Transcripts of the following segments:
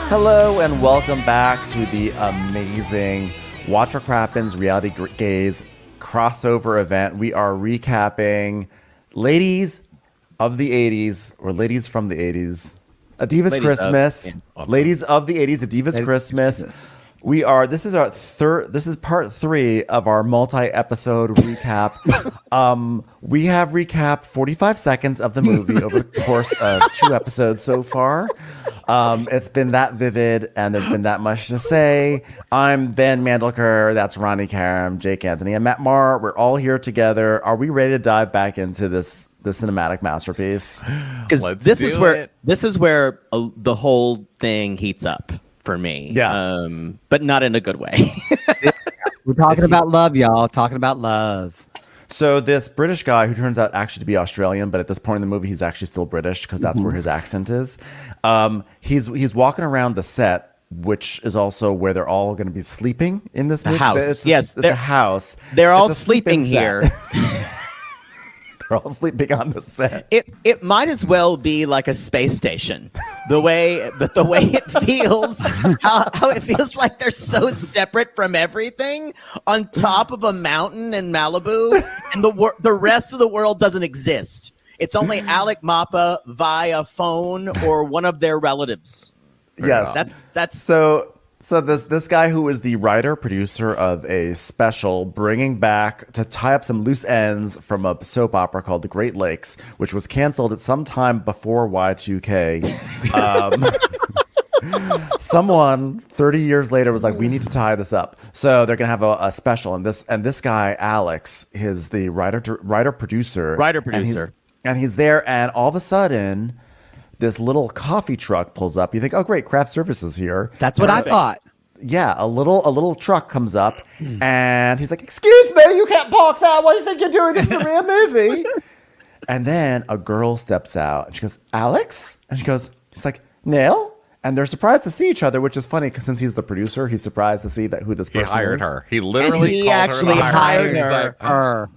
Hello and welcome back to the amazing Watch What Crappens Reality Gaze crossover event. We are recapping Ladies of the 80s, or Ladies from the 80s, A Diva's Christmas. Ladies of the 80s, A Diva's Christmas. This is part 3 of our multi-episode recap. We have recapped 45 seconds of the movie over the course of 2 episodes so far. It's been that vivid, and there's been that much to say. I'm Ben Mandelker. That's Ronnie Karam, Jake Anthony, and Matt Marr. We're all here together. Are we ready to dive back into this cinematic masterpiece? Because this is where the whole thing heats up for me. Yeah, but not in a good way. We're talking about love, y'all. Talking about love. So this British guy, who turns out actually to be Australian, but at this point in the movie, he's actually still British because that's where his accent is. He's walking around the set, which is also where they're all going to be sleeping in this movie. House. It's a house. They're all sleeping here. They're all sleeping on the set. It might as well be like a space station. The way it feels, how it feels like they're so separate from everything on top of a mountain in Malibu, and the rest of the world doesn't exist. It's only Alec Mapa via phone or one of their relatives. Yes, that's so. So this guy who is the writer producer of a special bringing back to tie up some loose ends from a soap opera called The Great Lakes, which was canceled at some time before Y2K. Someone 30 years later was like, we need to tie this up. So they're gonna have a special, and this guy Alex is the writer producer, and he's there, and all of a sudden, this little coffee truck pulls up. You think, oh, great, craft services here. That's what I thought. Yeah, a little truck comes up, and he's like, excuse me, you can't park that. What do you think you're doing? This is a real movie. And then a girl steps out, and she goes, Alex? And he's like, Neil? And they're surprised to see each other, which is funny, because since he's the producer, he's surprised to see who this person is. He hired her. He literally hired her.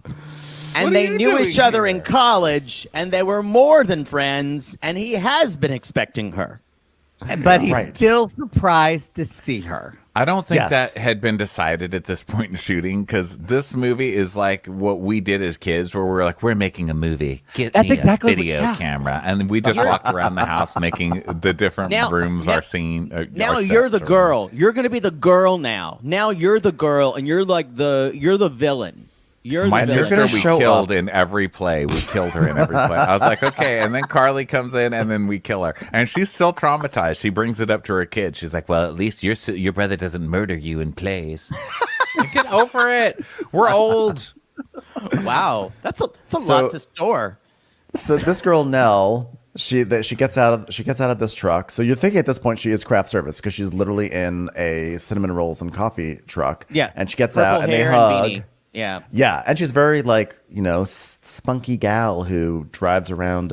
And they knew each other in college, and they were more than friends, and he has been expecting her. But he's still surprised to see her. I don't think that had been decided at this point in shooting, because this movie is like what we did as kids, where we're like, we're making a movie. Get me a video camera. And we just walked around the house making the different rooms our scene. Now you're the girl. You're going to be the girl now. Now you're the girl, and you're the villain. My sister we killed in every play. We killed her in every play. I was like, okay. And then Carly comes in, and then we kill her. And she's still traumatized. She brings it up to her kid. She's like, well, at least your brother doesn't murder you in plays. Get over it. We're old. Wow. That's a lot to store. So this girl, Nell, she gets out of this truck. So you're thinking at this point she is craft service, because she's literally in a cinnamon rolls and coffee truck. Yeah. And she gets out, and they hug. Yeah. Yeah, and she's very spunky gal who drives around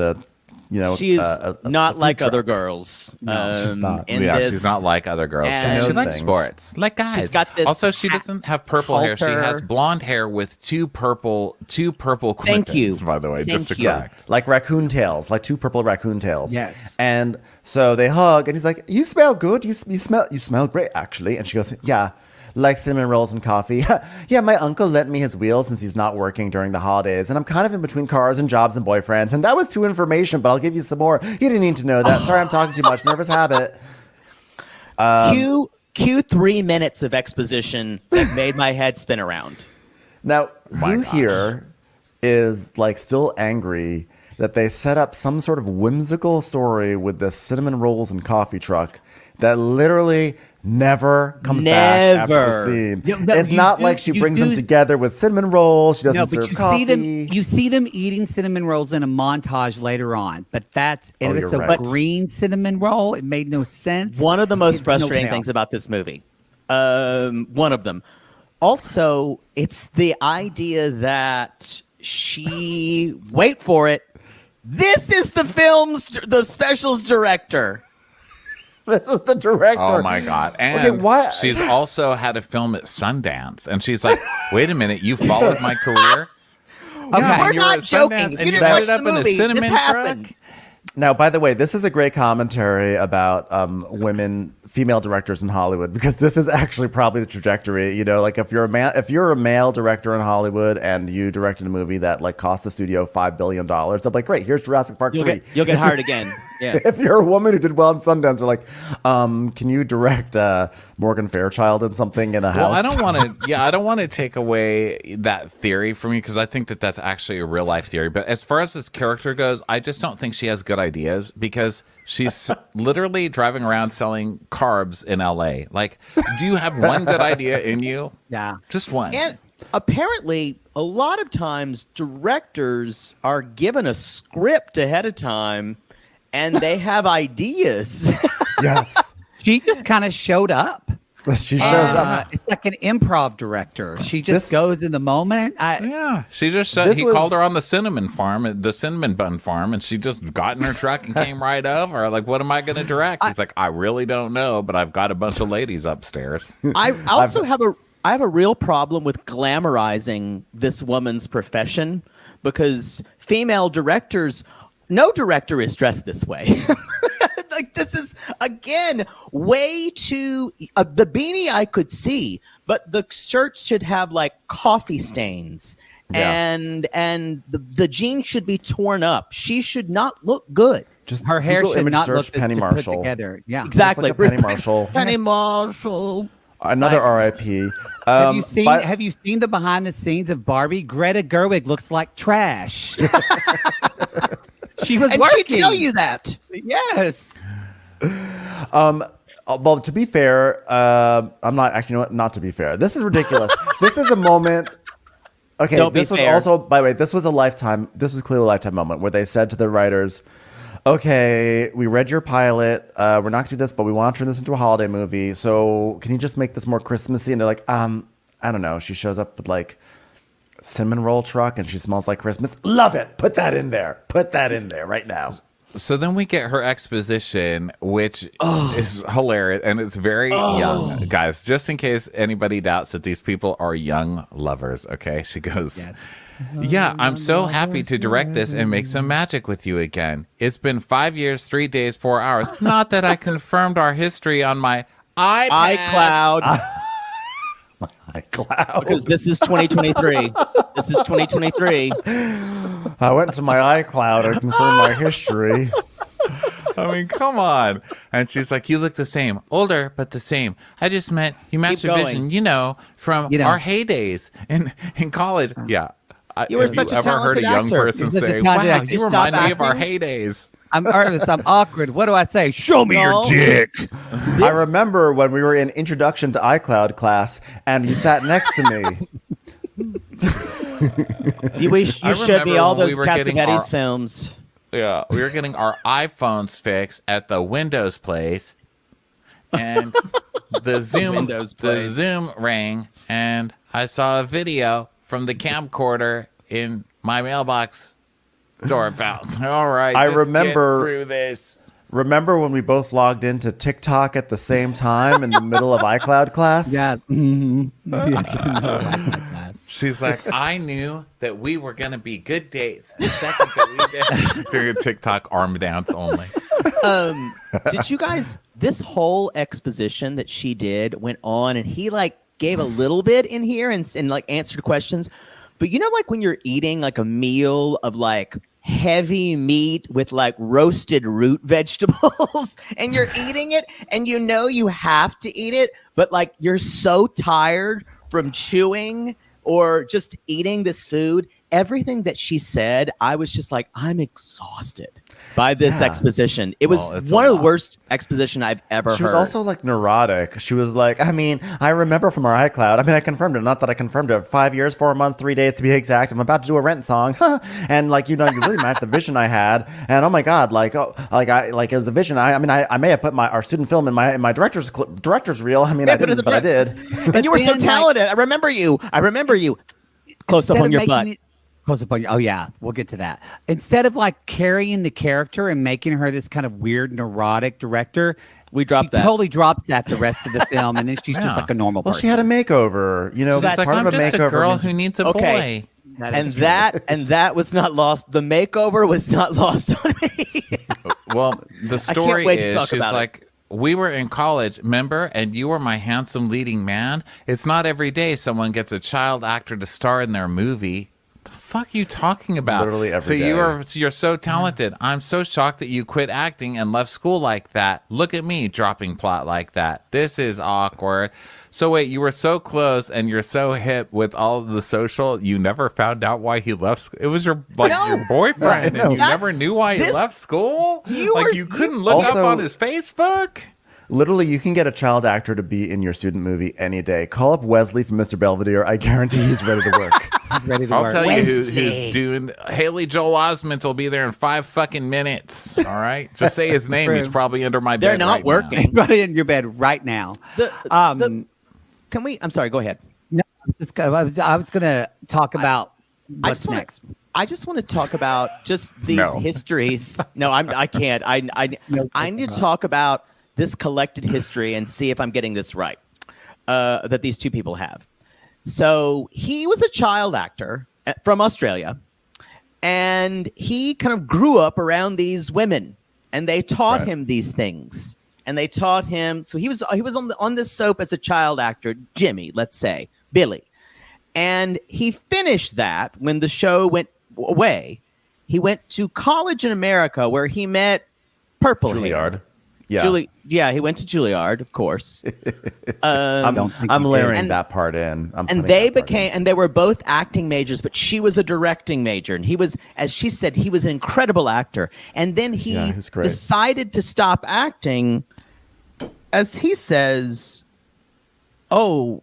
she's not like other girls. No, she's not. She's not like other girls. She likes sports, like guys. She's got this also, she doesn't have purple hair. She has blonde hair with two purple clip-ins. Thank you. By the way, just to correct. Like raccoon tails, like 2 purple raccoon tails. Yes. And so they hug, and he's like, "You smell good. You smell great, actually." And she goes, "Yeah. Like cinnamon rolls and coffee." Yeah, my uncle lent me his wheels since he's not working during the holidays, and I'm kind of in between cars and jobs and boyfriends, and that was 2 information, but I'll give you some more. You didn't need to know that. Sorry, I'm talking too much. Nervous habit. Cue 3 minutes of exposition that made my head spin around. Now, who here is still angry that they set up some sort of whimsical story with this cinnamon rolls and coffee truck that literally never comes back after the scene. It's not like she brings them together with cinnamon rolls. She doesn't serve coffee. You see them eating cinnamon rolls in a montage later on, but it's a green cinnamon roll. It made no sense. One of the most frustrating things about this movie. One of them. Also, it's the idea that wait for it. This is the specials director. This is the director. Oh my God. And she's also had a film at Sundance. And she's like, wait a minute, you followed my career? Okay. We're not joking. You didn't watch the movie. This happened. Now, by the way, this is a great commentary about women female directors in Hollywood, because this is actually probably the trajectory. You know, like if you're a male director in Hollywood and you directed a movie that like cost the studio $5 billion, they're like, great, here's Jurassic Park 3. You'll get hired again. Yeah. If you're a woman who did well in Sundance, they're like, can you direct Morgan Fairchild in something in a house? Well, I don't want to take away that theory from you, because I think that that's actually a real life theory. But as far as this character goes, I just don't think she has good ideas, because she's literally driving around selling carbs in LA. Like, do you have one good idea in you? Yeah. Just one. And apparently, a lot of times directors are given a script ahead of time and they have ideas. Yes. She just kind of showed up. She shows up. It's like an improv director. She just goes in the moment. She just called her on the cinnamon bun farm, and she just got in her truck and came right over. Like, what am I going to direct? He's like, I really don't know, but I've got a bunch of ladies upstairs. I also have a real problem with glamorizing this woman's profession, because female directors, no director is dressed this way. Like, this is, again, way too the beanie I could see, but the shirt should have like coffee stains, and the jeans should be torn up. She should not look good. Just her hair Google should image not search look Penny put Marshall together. Yeah, exactly. Penny Marshall. Penny Marshall. Another RIP. Have you seen the behind the scenes of Barbie? Greta Gerwig looks like trash. She was and working. she'd tell you that. Yes. Well, to be fair, I'm not actually. You know what? Not to be fair. This is ridiculous. This is a moment. Okay, this was also, by the way, this was clearly a Lifetime moment where they said to the writers, okay, we read your pilot. We're not going to do this, but we want to turn this into a holiday movie. So can you just make this more Christmassy? And they're like, I don't know. She shows up with like cinnamon roll truck and she smells like Christmas. Love it. Put that in there. Put that in there right now. So then we get her exposition, which is hilarious, and it's very young. Guys, just in case anybody doubts that these people are young lovers, okay? She goes, yeah, I'm so happy to direct this and make some magic with you again. It's been 5 years, 3 days, 4 hours. Not that I confirmed our history on my iCloud. iCloud. Because this is 2023. This is 2023. I went to my iCloud and confirmed my history. I mean, come on. And she's like, you look the same. Older, but the same. I just meant you match your vision, from our heydays in college. Yeah. You were such a talented ever heard a young actor. person say, wow, you remind me of our heydays? I'm nervous. I'm awkward. What do I say? Show me your dick. I remember when we were in Introduction to iCloud class and you sat next to me. You showed me all those Cassavetes films. Yeah, we were getting our iPhones fixed at the Windows place, and the Zoom rang, and I saw a video from the camcorder in my mailbox doorbell. All right, I just remember get through this. Remember when we both logged into TikTok at the same time in the middle of iCloud class? Yes. She's like, I knew that we were going to be good dates the second that we did. Doing a TikTok arm dance only. Did you guys, this whole exposition that she did went on, and he like gave a little bit in here and like answered questions. But like when you're eating like a meal of like heavy meat with like roasted root vegetables and you're eating it and you have to eat it, but like you're so tired from chewing or just eating this food, everything that she said, I was just like, I'm exhausted by this exposition. It was one of the worst exposition I've ever heard. She was also like neurotic. She was like, I remember from our iCloud. I confirmed it. Not that I confirmed it. 5 years, 4 months, 3 days to be exact. I'm about to do a Rent song. And like, you really matched the vision I had. And oh my God, it was a vision. I may have put our student film in my director's reel. I didn't, but I did. And you were so talented. I remember you. Close up on your butt. Oh yeah, we'll get to that. Instead of like carrying the character and making her this kind of weird neurotic director, she totally drops that the rest of the film, and then she's just like a normal person. Well, she had a makeover. That's part of a makeover. A girl who needs a boy. That was not lost. The makeover was not lost on me. Well, the story is she's like, we were in college, remember? And you were my handsome leading man. It's not every day someone gets a child actor to star in their movie. The fuck you talking about? Literally every day. You're so talented. I'm so shocked that you quit acting and left school like that. Look at me dropping plot like that. This is awkward. So wait, you were so close and you're so hip with all of the social. You never found out why he left. It was your boyfriend, and you never knew why he left school. You couldn't look up on his Facebook. Literally, you can get a child actor to be in your student movie any day. Call up Wesley from Mr. Belvedere. I guarantee he's ready to work. I'll tell you who's doing. Haley Joel Osment will be there in 5 fucking minutes. All right, just say his name. He's probably under my bed. They're not working. He's probably in your bed right now. Can we? I'm sorry. Go ahead. No, I was going to talk about what's next. I just want to talk about just these histories. No, I can't. I need to talk about this collected history and see if I'm getting this right. That these two people have. So he was a child actor from Australia, and he kind of grew up around these women, and they taught him these things. And they taught him. So he was on this soap as a child actor, Jimmy, let's say, Billy. And he finished that when the show went away. He went to college in America where he met Purple Juilliard. Yeah. He went to Juilliard, of course. I'm layering that part in. And they were both acting majors, but she was a directing major. And he was, as she said, he was an incredible actor. And then he decided to stop acting, as he says, I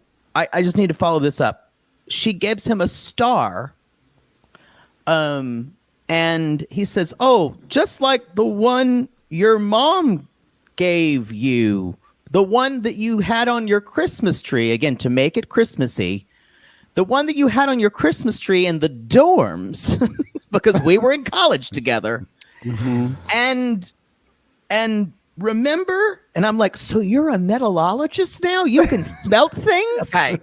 just need to follow this up. She gives him a star. And he says, just like the one your mom gave you, the one that you had on your Christmas tree, again, to make it Christmassy, the one that you had on your Christmas tree in the dorms, because we were in college together. Mm-hmm. And remember? And I'm like, so you're a metallurgist now? You can smelt things? Okay,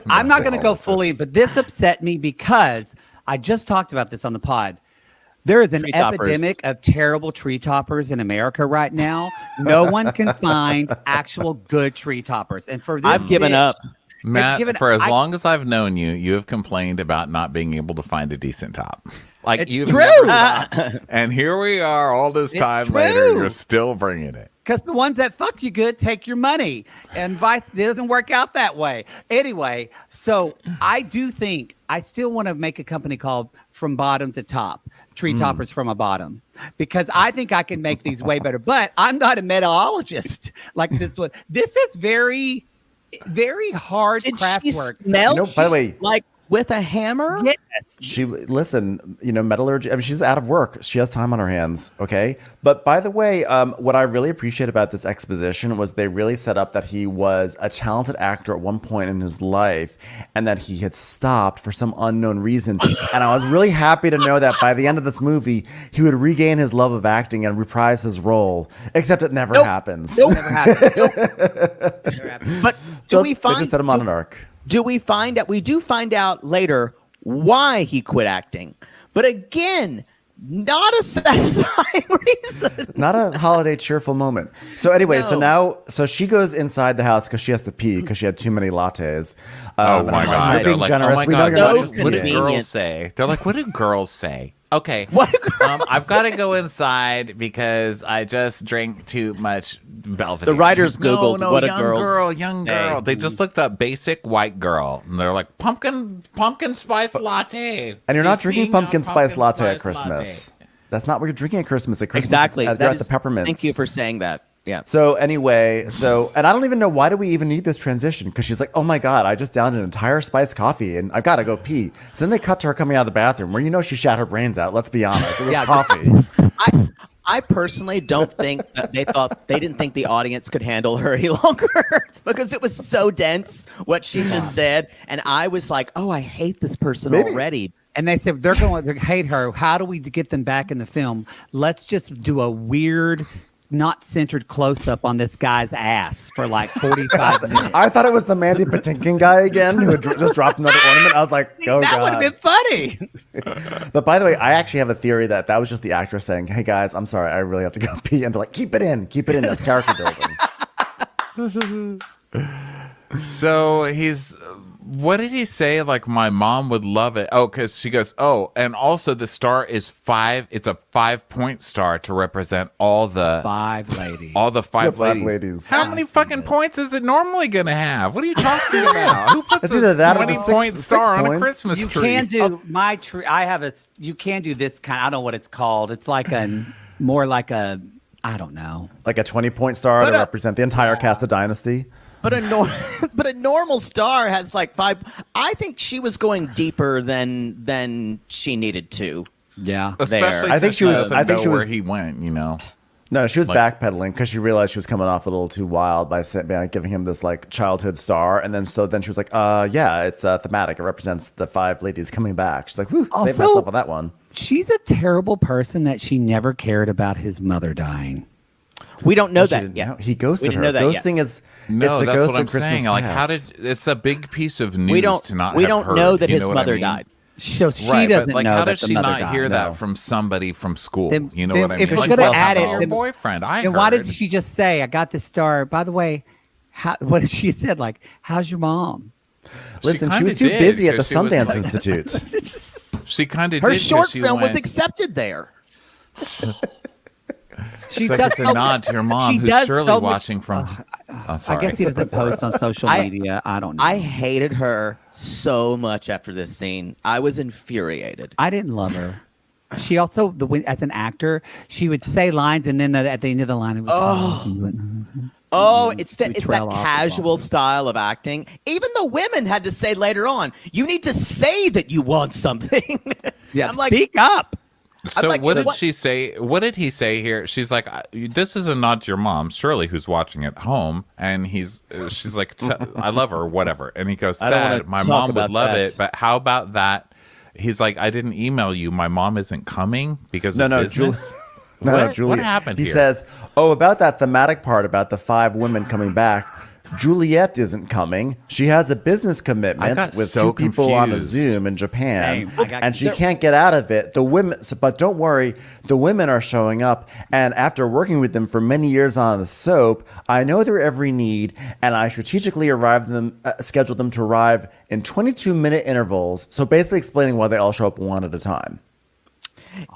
I'm not going to go fully, but this upset me because I just talked about this on the pod. There is an epidemic of terrible tree toppers in America right now. No one can find actual good tree toppers. And for this, I've given up. Matt, for as long as I've known you, you have complained about not being able to find a decent top. Like it's you've true. Never, and here we are all this time later, you're still bringing it. Because the ones that fuck you good take your money, and vice doesn't work out that way. Anyway, so I do think I still want to make a company called From Bottom to Top, Tree Toppers from a Bottom, because I think I can make these way better. But I'm not a metallurgist like this one. This is very, very hard craft work. By the way, like with a hammer? Yes. Metallurgy. I mean, she's out of work. She has time on her hands. Okay. But by the way, what I really appreciate about this exposition was they really set up that he was a talented actor at one point in his life and that he had stopped for some unknown reason. And I was really happy to know that by the end of this movie, he would regain his love of acting and reprise his role, except it never happens. Nope. Never happened. Never happened. But they just set him on an arc. We do find out later why he quit acting. But again, not a satisfying reason. Not a holiday cheerful moment. So anyway, so she goes inside the house because she has to pee because she had too many lattes. Oh my God. We're being generous. Oh my We know God. you're not What just did peeing. girls say? They're like, what did girls say? Okay. What I've got to go inside because I just drank too much Belvedere. The writers Googled what a young girl. They just looked up basic white girl, and they're like pumpkin spice latte. And you're not drinking pumpkin spice latte at Christmas. That's not what you're drinking at Christmas. At Christmas, Exactly. you're at the peppermints. Thank you for saying that. Yeah. So anyway, and I don't even know why do we even need this transition, because she's like, oh my God, I just downed an entire spiced coffee and I've got to go pee. So then they cut to her coming out of the bathroom where she shat her brains out. Let's be honest. It was coffee. I personally don't think that they didn't think the audience could handle her any longer because it was so dense what she just said. And I was like, oh, I hate this person already. And they said they're going to hate her. How do we get them back in the film? Let's just do a weird not centered close up on this guy's ass for like 45 minutes. I thought it was the Mandy Patinkin guy again who had just dropped another ornament. I was like, oh, that would God. have been funny. But by the way, I actually have a theory that was just the actress saying, hey, guys, I'm sorry, I really have to go pee. And they're like, keep it in. That's character building. So what did he say? Like, my mom would love it. Oh, because she goes, oh, and also the star is 5. It's a 5-point star to represent all the 5 ladies. All the five The five ladies. ladies. How many fucking points is it normally going to have? What are you talking about? Who puts It's a either that or 20-point six star on a points. Christmas You tree? can do my tree. You can do this kind. I don't know what it's called. It's like more like a, I don't know. Like a 20-point star But to represent the entire cast of Dynasty. But a normal star has like 5. I think she was going deeper than she needed to. Yeah. Especially I think since she was- doesn't I think know she was- where he went, you know. No, she was Like- backpedaling because she realized she was coming off a little too wild by giving him this like childhood star, and then she was like, yeah, it's thematic. It represents the 5 ladies coming back. She's like, whew, save Also- myself on that one. She's a terrible person that she never cared about his mother dying. We don't know She that didn't yet. know. He ghosted We her. didn't know that yet. Ghosting is No, it's the that's ghost what I'm of Christmas saying. Like, past. it's a big piece of news We don't to not we have don't heard, know that you his know what I mother mean? died. So she Right, doesn't but like, know how that does the she mother not died. hear No. that from somebody from school? Then- You know then what I mean? if it's Like, gonna well, add how it, about your then- boyfriend. I And why heard. did she just say, I got the star? By the way, what did she said? Like, how's your mom? Listen, she kinda was too did, busy at the 'cause she was Sundance like- Institute. She kind of Her did. short she film was went, accepted there. She It's like does it's a so nod much- to your mom, she who's does surely so much- watching from. Oh, I sorry. guess he doesn't post on social media. I don't know. I hated her so much after this scene. I was infuriated. I didn't love her. She also, as an actor, she would say lines, and then at the end of the line, it would Oh, it's that trail off the casual ball. style of acting. Even the women had to say later on, "You need to say that you want something." yeah, I'm like, speak up. So like, what did what- she say? What did he say here? She's like, "This is a nod to your mom, Shirley, who's watching at home." And she's like, "I love her, whatever." And he goes, I don't wanna "Sad. My talk mom would about love that." it, but how about that?" He's like, "I didn't email you. My mom isn't coming because of No, business." No, What? Juliet. What happened He here? says, about that thematic part about the 5 women coming back. Juliet isn't coming. She has a business I commitment got with so 2 people on a confused. Zoom in Japan, Same. I got- and she can't get out of it. The women, but don't worry, the women are showing up, and after working with them for many years on the soap, I know their every need, and I strategically scheduled them to arrive in 22-minute intervals. So basically, explaining why they all show up one at a time.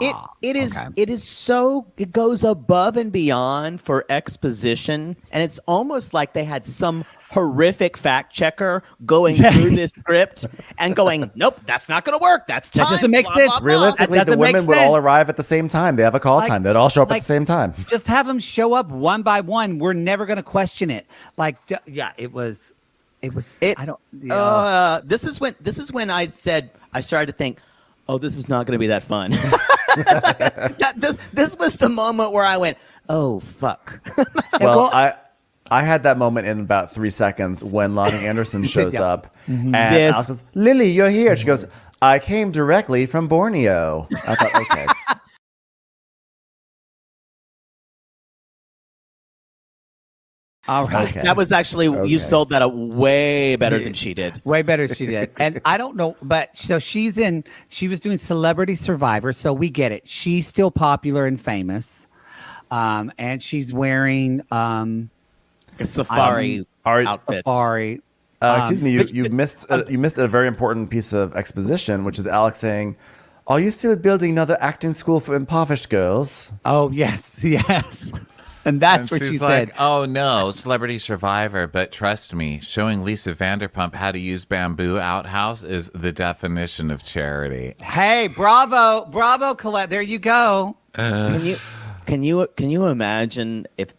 It goes above and beyond for exposition, and it's almost like they had some horrific fact checker going through this script and going, "Nope, that's not going to work. That's time. doesn't make blah, sense. blah, blah." Realistically, That the doesn't make women would all sense. arrive at the same time. They have a call Like- time. They'd all show up at like- the same time. Just have them show up one by one. We're never going to question it. Like, yeah, it was. I don't. Yeah. This is when I started to think, oh, this is not going to be that fun. This was the moment where I went, oh fuck. Well, I had that moment in about 3 seconds when Lonnie Anderson shows Yeah. up, and Yes. Alice goes, "Lily, you're here." She goes, "I came directly from Borneo." I thought, okay. All right. Okay. That was actually Okay. you sold that way better than she did. Way better she did. And I don't know, but so she was doing Celebrity Survivor, so we get it. She's still popular and famous. And she's wearing A safari outfit. safari. Excuse me, you missed a very important piece of exposition, which is Alex saying, "Are you still building another acting school for impoverished girls?" Oh, yes, yes. And that's what she's she like, said. "Oh no, Celebrity Survivor, but trust me, showing Lisa Vanderpump how to use bamboo outhouse is the definition of charity." Hey, bravo, Colette. There you go. Can you imagine if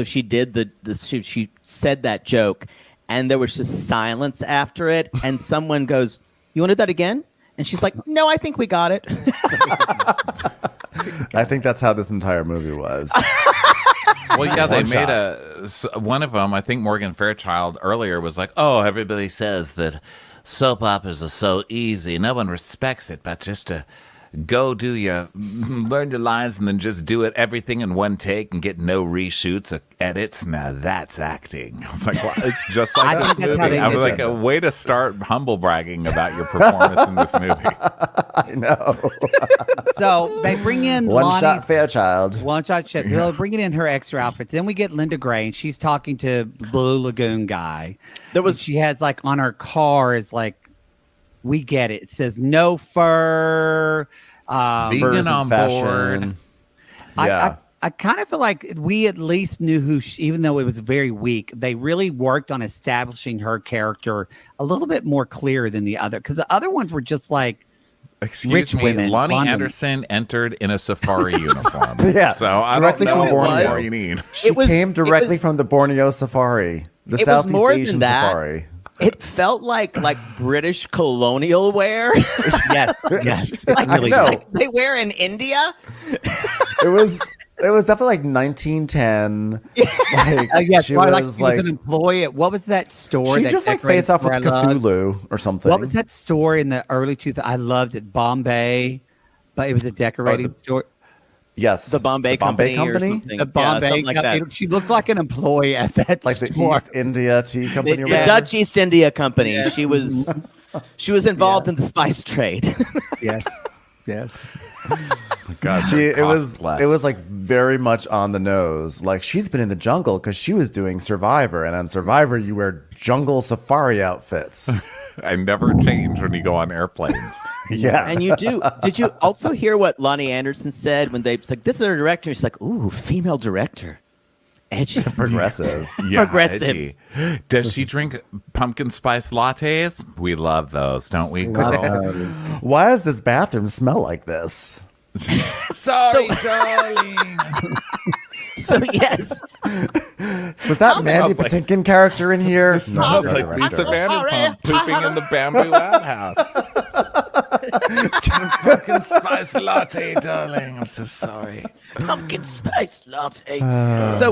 she did she said that joke and there was just silence after it and someone goes, "You wanted that again?" And she's like, "No, I think we got it." I think that's how this entire movie was. Well, yeah, they One made one of them. I think Morgan Fairchild earlier was like, "Oh, everybody says that soap operas are so easy. No one respects it, but just to go do your learn your lines and then just do it everything in one take and get no reshoots or edits. Now that's acting. I was like, well, it's just I like this think that's how movie. they I was did like, it. a way to start humble bragging about your performance in this movie. I know. So they bring in One Lonnie's shot Fairchild. One shot shit. They'll bring it in her extra outfits. Then we get Linda Gray, and she's talking to Blue Lagoon guy. She has like on her car is like, we get it. It says no fur. Vegan on board. Yeah. I kind of feel like we at least knew who she, even though it was very weak, they really worked on establishing her character a little bit more clear than the other. Because the other ones were just like, Excuse rich me, women, Lonnie London. Anderson entered in a safari uniform. Yeah, So I directly don't know from what Borneo. more you need. She came directly from the Borneo safari, the it was Southeast more than Asian that. safari. It felt like British colonial wear. yes, yes. like, I know. like they wear in India. It was definitely like 1910. Like, Yes, she probably was she was an employee at what was that store? she that just like decorated faced off with where I loved? Cthulhu or something. What was that store in the early 2000s? I loved it, Bombay, but it was a decorating store. Yes, The Bombay Company or something. The Bombay, something like that. She looked like an employee at that like the store. East India Tea Company. The or whatever. Dutch East India Company. She was involved in the spice trade. Yes, yes. God, It was like very much on the nose. Like she's been in the jungle because she was doing Survivor, and on Survivor you wear jungle safari outfits. I never change when you go on airplanes. Yeah, And you do. Did you also hear what Lonnie Anderson said when they was like, this is our director? She's like, ooh, female director. Edgy. progressive. Yeah, Progressive. edgy. Does she drink pumpkin spice lattes? We love those, don't we, girl? Why does this bathroom smell like this? Sorry, darling. So yes, Was that Mandy smells like- Patinkin character in here? Smells No, like right. Lisa sorry. Vanderpump pooping in the bamboo outhouse. Pumpkin spice latte, darling. I'm so sorry. pumpkin spice latte. So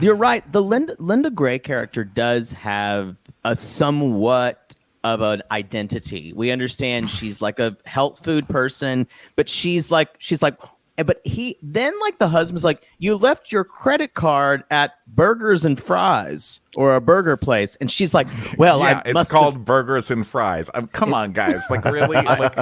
you're right. The Linda Gray character does have a somewhat of an identity. We understand she's like a health food person, but she's like, but he then like the husband's like, you left your credit card at Burgers and Fries or a burger place, and she's like, well, Yeah, I it's must called burgers and fries. Come on, guys. Like, really? Like,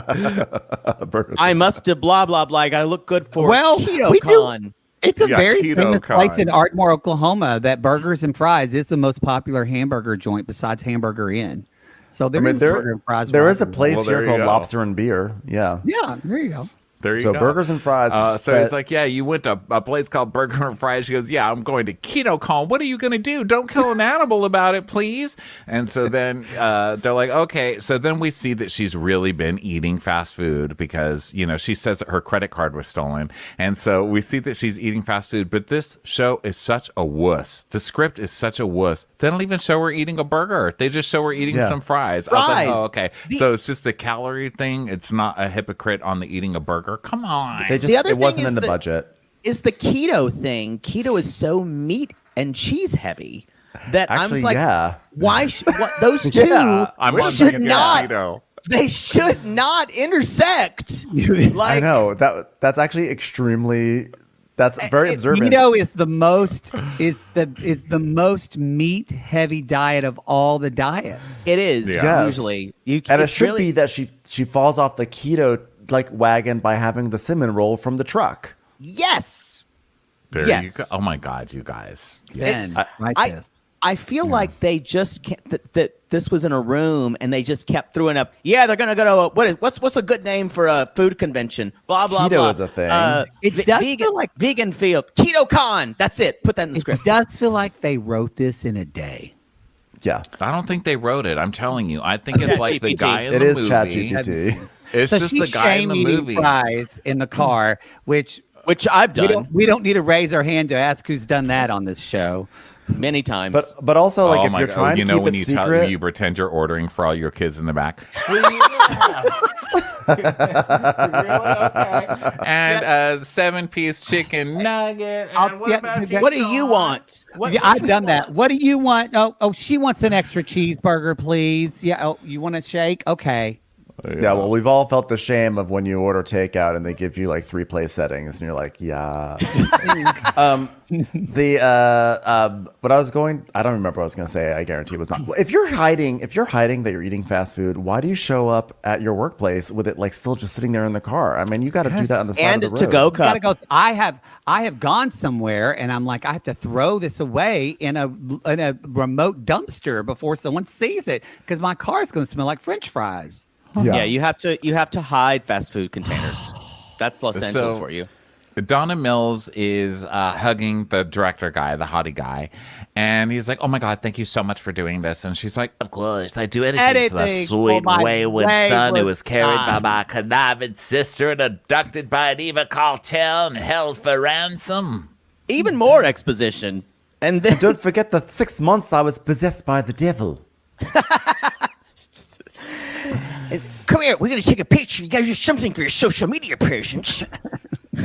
I must have blah blah blah. I got to look good for Well, Keto we do- Con. It's a Yeah, very Keto famous place Con. in Ardmore, Oklahoma. That Burgers and Fries is the most popular hamburger joint besides Hamburger Inn. So there is Burger and Fries. there is a right place Well, there here you called go. Lobster and Beer. Yeah. Yeah, there you go. there you So go. burgers and fries. So but- he's like, yeah, you went to a place called Burger and Fries. She goes, yeah, I'm going to Keto Con. What are you going to do? Don't kill an animal about it, please. And so then they're like, okay. So then we see that she's really been eating fast food because, you know, she says that her credit card was stolen. And so we see that she's eating fast food. But this show is such a wuss. The script is such a wuss. They don't even show her eating a burger. They just show her eating some fries. I was like, Fries. oh, okay. So it's just a calorie thing. It's not a hypocrite on the eating a burger. Come on. They just The other it thing wasn't is in the that- budget. Is the keto thing. Keto is so meat and cheese heavy that I'm Actually, just like, yeah. why those two Yeah, I'm on should vegan not keto. they should not intersect. I Like know that's actually extremely. That's very observant. Keto is the most meat heavy diet of all the diets. it is Yeah. usually. and it it's should really- be that she falls off the keto like wagon by having the cinnamon roll from the truck. yes. There Yes. you go. Oh my God, you guys. Ben, write I this. I feel like they just can't, that this was in a room and they just kept throwing up. Yeah, they're gonna go to what's a good name for a food convention? Blah blah Keto blah. is a thing. It does vegan, feel like- vegan field Keto Con. That's it. Put that in the It script. does feel like they wrote this in a day. Yeah, I don't think they wrote it. I'm telling you. I think it's like the ChatGPT. guy in it the is movie. ChatGPT. It's So just she's the guy in shame the eating movie. fries in the car, which Which I've done we don't need to raise our hand to ask who's done that on this show. many times. But also like Oh if my you're God. trying you to know keep when it you secret, you pretend you're ordering for all your kids in the back. And a 7-piece chicken nugget. And what about you? what do you want? What, Yeah, I've done that. What do you want? Oh, she wants an extra cheeseburger, please. Yeah. Oh, you want a shake? Okay. Yeah, well, we've all felt the shame of when you order takeout and they give you like 3 place settings, and you're like, yeah. But I don't remember what I was going to say. I guarantee it was not. If you're hiding that you're eating fast food, why do you show up at your workplace with it like still just sitting there in the car? I mean, you got to do that on the side of the road. And to-go cup. You gotta go. I have gone somewhere and I'm like, I have to throw this away in a remote dumpster before someone sees it because my car is going to smell like French fries. Yeah, you have to hide fast food containers. That's Los Angeles for you. Donna Mills is hugging the director guy, the hottie guy, and he's like, "Oh my God, thank you so much for doing this." And she's like, "Of course, I do anything for the sweet wayward son who was carried by my conniving sister and abducted by an evil cartel and held for ransom." Even more exposition, and then Don't forget the 6 months I was possessed by the devil. come here, we're gonna take a picture. You gotta do something for your social media presence.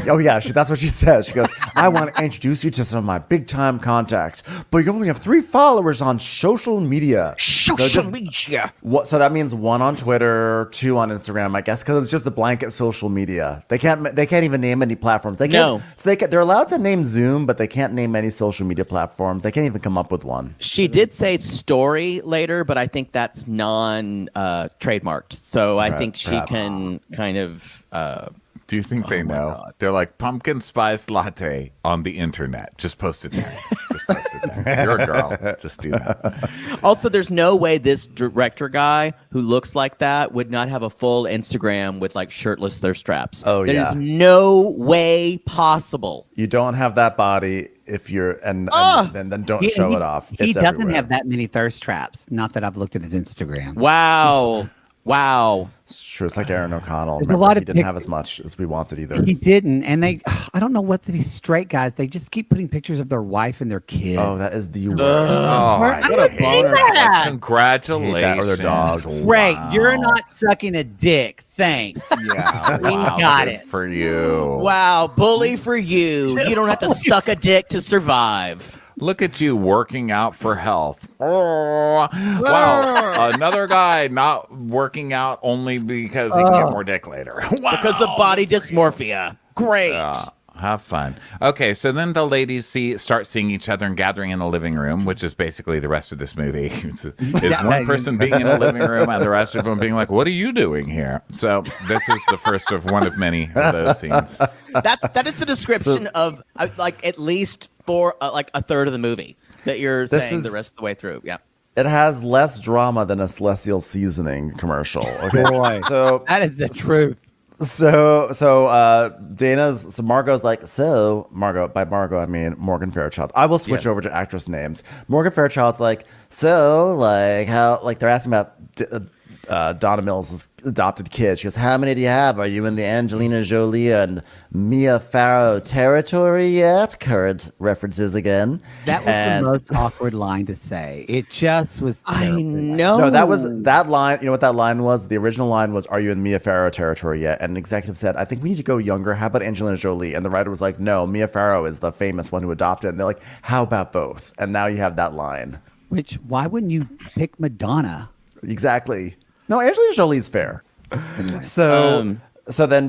Oh yeah, that's what she says. She goes, "I want to introduce you to some of my big time contacts, but you only have 3 followers on social media." Social media. So that means 1 on Twitter, 2 on Instagram, I guess, because it's just the blanket social media. They can't even name any platforms. They can't. No. So they're allowed to name Zoom, but they can't name any social media platforms. They can't even come up with one. She did say story later, but I think that's non-trademarked. So I think she perhaps. can kind of. Do you think they know? God. They're like pumpkin spice latte on the internet. Just post it there. Just post it there. You're a girl. Just do that. Also, there's no way this director guy who looks like that would not have a full Instagram with like shirtless thirst straps. Oh, yeah. There's no way possible. You don't have that body if you're and then don't show it off. He It's doesn't everywhere. have that many thirst traps. Not that I've looked at his Instagram. Wow. It's true. It's like Aaron O'Connell. There's a Remember, lot he of didn't have as much as we wanted either. He didn't, and I don't know what these straight guys. They just keep putting pictures of their wife and their kid. Oh, that is the worst. I don't hate see that. that. Congratulations. Hate that, or their dogs. Great, Wow. you're not sucking a dick. Thanks. Yeah, We wow, got good it. for you. Wow, bully for you. You don't have to suck a dick to survive. Look at you working out for health. Oh, wow. Another guy not working out only because he can get more dick later. Wow. Because of body dysmorphia. Great. Have fun. Okay, so then the ladies start seeing each other and gathering in a living room, which is basically the rest of this movie. It's one person being in a living room and the rest of them being like, "What are you doing here?" So this is the first of one of many of those scenes. That is the description of like at least for like a third of the movie that you're saying the rest of the way through. Yeah. It has less drama than a Celestial Seasoning commercial. Okay, Boy, so that is the truth. Margot's like, so Margot, by Margot I mean Morgan Fairchild. I will switch over to actress names. Morgan Fairchild's like, so like how, like they're asking about Donna Mills' adopted kids. She goes, "How many do you have? Are you in the Angelina Jolie and Mia Farrow territory yet?" Current references again. That was the most awkward line to say. It just was terrible. I know. No, that line. You know what that line was? The original line was, "Are you in Mia Farrow territory yet?" And an executive said, "I think we need to go younger. How about Angelina Jolie?" And the writer was like, "No, Mia Farrow is the famous one who adopted." And they're like, "How about both?" And now you have that line. Which, why wouldn't you pick Madonna? Exactly. No, Angelina Jolie's fair. Anyway. So then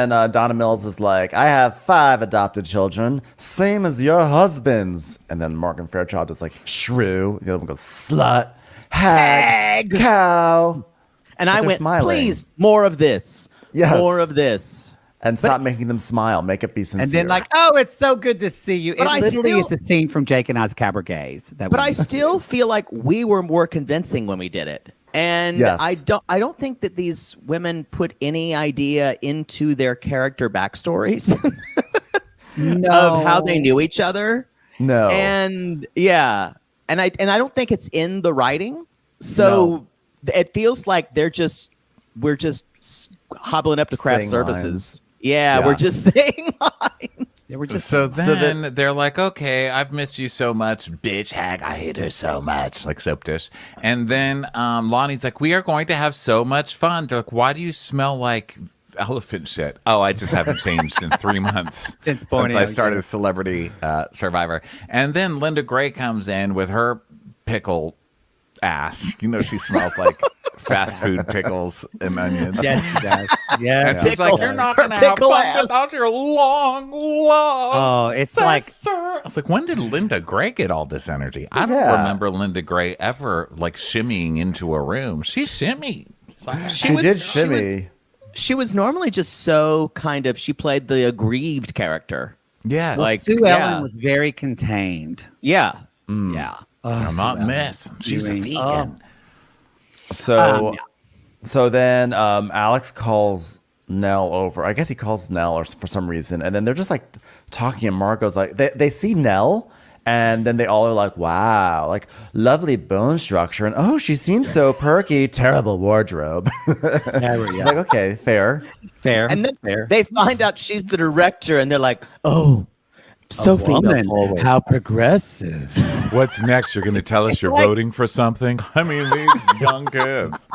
Donna Mills is like, "I have 5 adopted children, same as your husband's." And then Morgan Fairchild is like, "Shrew." The other one goes, "Slut, hag, cow." And But I they're went, smiling. please, more of this. Yes. More of this. And stop making them smile. Make it be sincere. And then like, "Oh, it's so good to see you." But It's a scene from Jake and I's Cabergays. But I still feel like we were more convincing when we did it. And Yes. I don't think that these women put any idea into their character backstories of how they knew each other. No. And yeah. And I don't think it's in the writing. So it feels like we're just hobbling up to craft Saying services. lines. Yeah, Yeah. we're just saying lines. They were just So then they're like, "Okay, I've missed you so much, bitch hag. I hate her so much," like soap dish. And then Lonnie's like, "We are going to have so much fun." They're like, "Why do you smell like elephant shit?" "Oh, I just haven't changed in 3 months since I started Celebrity Survivor." And then Linda Gray comes in with her pickle ass. You know, she smells like fast food pickles and onions. Yes, she does. Yeah. And she's like, you're not going to have Pickle fun ass. without your long, Oh, it's like I was like, when did Linda Gray get all this energy? I don't Yeah. remember Linda Gray ever like shimmying into a room. She shimmied. It's like, She did shimmy. She was normally just so kind of. She played the aggrieved character. yes. Like, Sue yeah. Ellen was very contained. Yeah. Yeah. Oh, I'm Sue not Ellen. miss. She's a Doing- vegan. So, yeah. so then Alex calls Nell over. I guess he calls Nell or for some reason, and then they're just like talking. And Margot's like, they see Nell, and then they all are like, "Wow, like lovely bone structure," and oh, she seems so perky. Terrible wardrobe. There we It's go. like, okay, fair. Fair. And then fair. they find out she's the director, and they're like, "Oh, so female Woman, forward." how progressive. What's next? You're going to tell us you're like- voting for something? I mean, these young kids.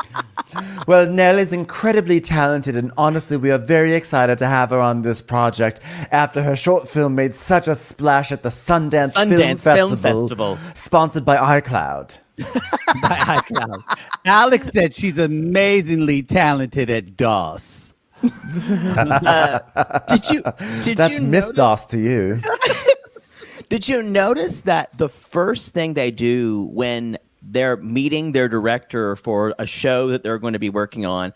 Well, Nell is incredibly talented, and honestly, we are very excited to have her on this project after her short film made such a splash at the Sundance Film Festival, sponsored by iCloud. By iCloud. Alex said she's amazingly talented at DOS. Did you? That's Miss notice- DOS to you. Did you notice that the first thing they do when they're meeting their director for a show that they're going to be working on,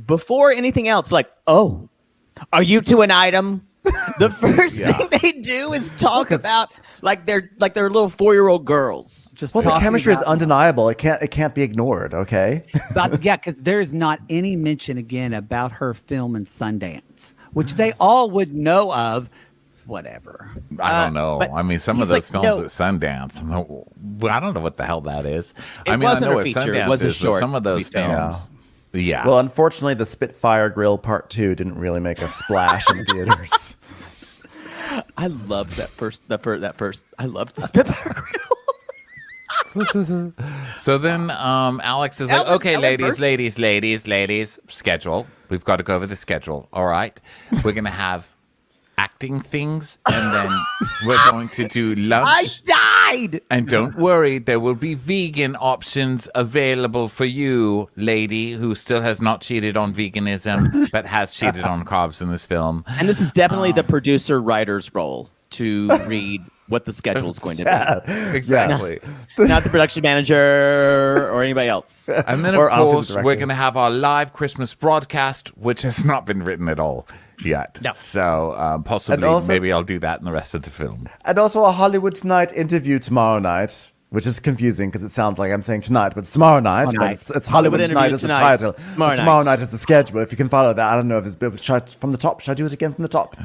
before anything else, like, "Oh, are you two an item?" The first thing they do is talk about like they're little 4-year-old girls. Just Well, the talking chemistry is about- undeniable. It can't be ignored. Okay. Yeah, because there's not any mention again about her film in Sundance, which they all would know of. Whatever. I don't know. but I mean, some of he's those like, films no. at Sundance, I don't know what the hell that is. It I mean, I wasn't know a what feature. It Sundance was a is, but short, some of to be those fair. films. Yeah. Well, unfortunately, the Spitfire Grill Part 2 didn't really make a splash in theaters. I loved that first. I loved the Spitfire Grill. So then Alex is like, Ellen- okay, Ellen ladies, schedule. We've got to go over the schedule. All right. We're going to have acting things, and then we're going to do lunch. I died. And don't worry, there will be vegan options available for you, lady, who still has not cheated on veganism, but has cheated on carbs in this film. And this is definitely the producer writer's role to read what the schedule is going to be. Exactly. Not the production manager or anybody else. And then, Or of honestly, the course, director. we're going to have our live Christmas broadcast, which has not been written at all yet. No. So possibly, And also- maybe I'll do that in the rest of the film. And also a Hollywood Tonight interview tomorrow night, which is confusing because it sounds like I'm saying tonight, but it's tomorrow night. Tomorrow But night. it's Hollywood Hollywood Tonight interview is the tonight. title. Tomorrow But tomorrow night. night is the schedule. If you can follow that, I don't know if it's should I from the top. Should I do it again from the top?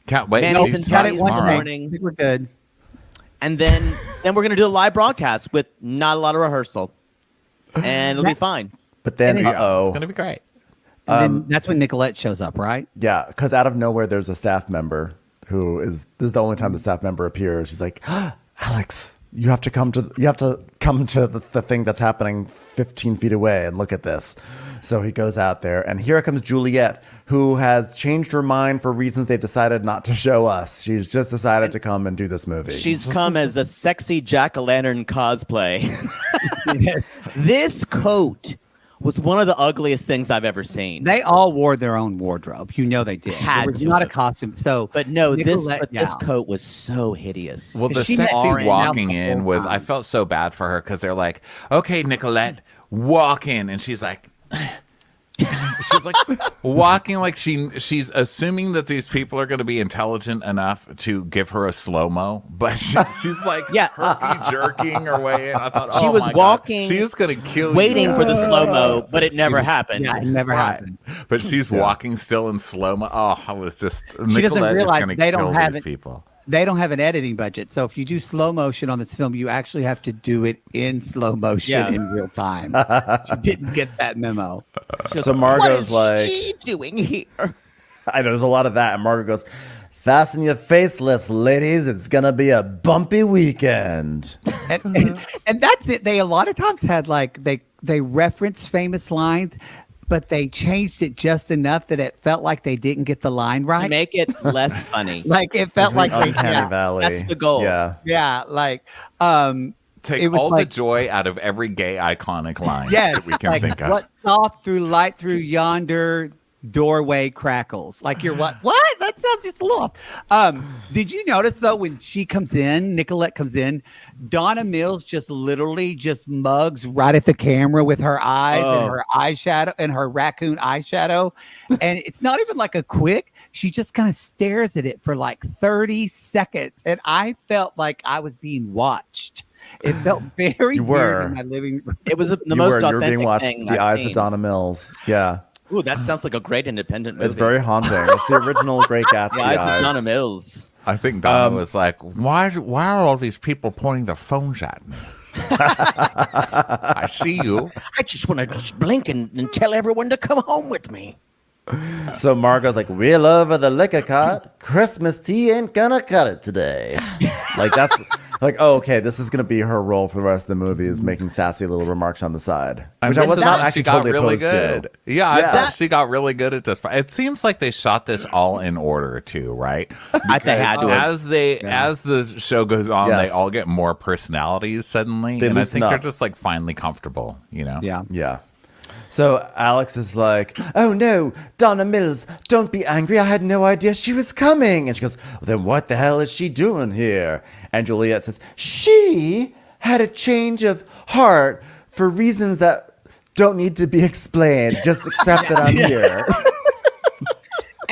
Can't wait. Manny's to and see Got Patty it it one tomorrow. day. morning. I think we're good. And then we're going to do a live broadcast with not a lot of rehearsal. And it'll be fine. But then, And it- It's going to be great. And then that's when Nicolette shows up, right? yeah, because out of nowhere there's a staff member who is. This is the only time the staff member appears. She's like, Alex, you have to come to the thing that's happening 15 feet away and look at this. So he goes out there, and here comes Juliet, who has changed her mind for reasons they've decided not to show us. She's just decided to come and do this movie. She's come as a sexy jack-o'-lantern cosplay. This coat was one of the ugliest things I've ever seen. They all wore their own wardrobe. You know they did. Had it was to not a have. costume. So, But no, this Nicolette, coat was so hideous. Well, the She sexy orange walking the in whole was, time. I felt so bad for her because they're like, okay, Nicolette, walk in. And she's like, she's like walking like she's assuming that these people are going to be intelligent enough to give her a slow-mo, but she's like Yeah. herky jerking her way in. I thought, She oh was my God, walking, she is going to kill you. waiting for the slow-mo, but it never happened. yeah, it never Right. happened. But she's walking still in slow-mo. Oh, I was just, doesn't Nicolette is realize going to they kill don't have these it. people. They don't have an editing budget. So if you do slow motion on this film, you actually have to do it in slow motion Yeah. in real time. She didn't get that memo. She goes, So what Margot's is like- she doing here? I know there's a lot of that. And Margot goes, fasten your facelifts, ladies. It's going to be a bumpy weekend. And that's it. They a lot of times had like they reference famous lines, but they changed it just enough that it felt like they didn't get the line To right. make it less funny. Like it felt like they Uncanny Valley. that's the goal. Yeah. yeah, like Take it was all like, the joy out of every gay iconic line yes, that we can like, think of. what soft through light through yonder doorway crackles. Like you're what? That sounds just a little off. Did you notice though when she comes in, Nicolette comes in, Donna Mills just literally just mugs right at the camera with her eyes and her eyeshadow and her raccoon eyeshadow. And it's not even like a quick, she just kind of stares at it for like 30 seconds. And I felt like I was being watched. It felt very weird in my living room. It was the most You were authentic being watched thing the I've eyes seen. of Donna Mills. Yeah. Ooh, that sounds like a great independent movie. It's very haunting. It's the original Great Gatsby The Eyes eyes. of Donna Mills. I think Donna was like, why are all these people pointing their phones at me? I see you. I just want to just blink and tell everyone to come home with me. So Margot's like, we're over the liquor cart. Christmas tea ain't gonna cut it today. Like that's like, oh, okay, this is gonna be her role for the rest of the movie is making sassy little remarks on the side, which I was not actually totally opposed to. Yeah, I thought she got really good at this. It seems like they shot this all in order too, right? I think they had to. As the show goes on, Yes. they all get more personalities suddenly, They and I loosen think they're up. just like finally comfortable. You know? Yeah. Yeah. So Alex is like, oh no, Donna Mills, don't be angry. I had no idea she was coming. And she goes, well, then what the hell is she doing here? And Juliet says, she had a change of heart for reasons that don't need to be explained. Just accept that I'm here.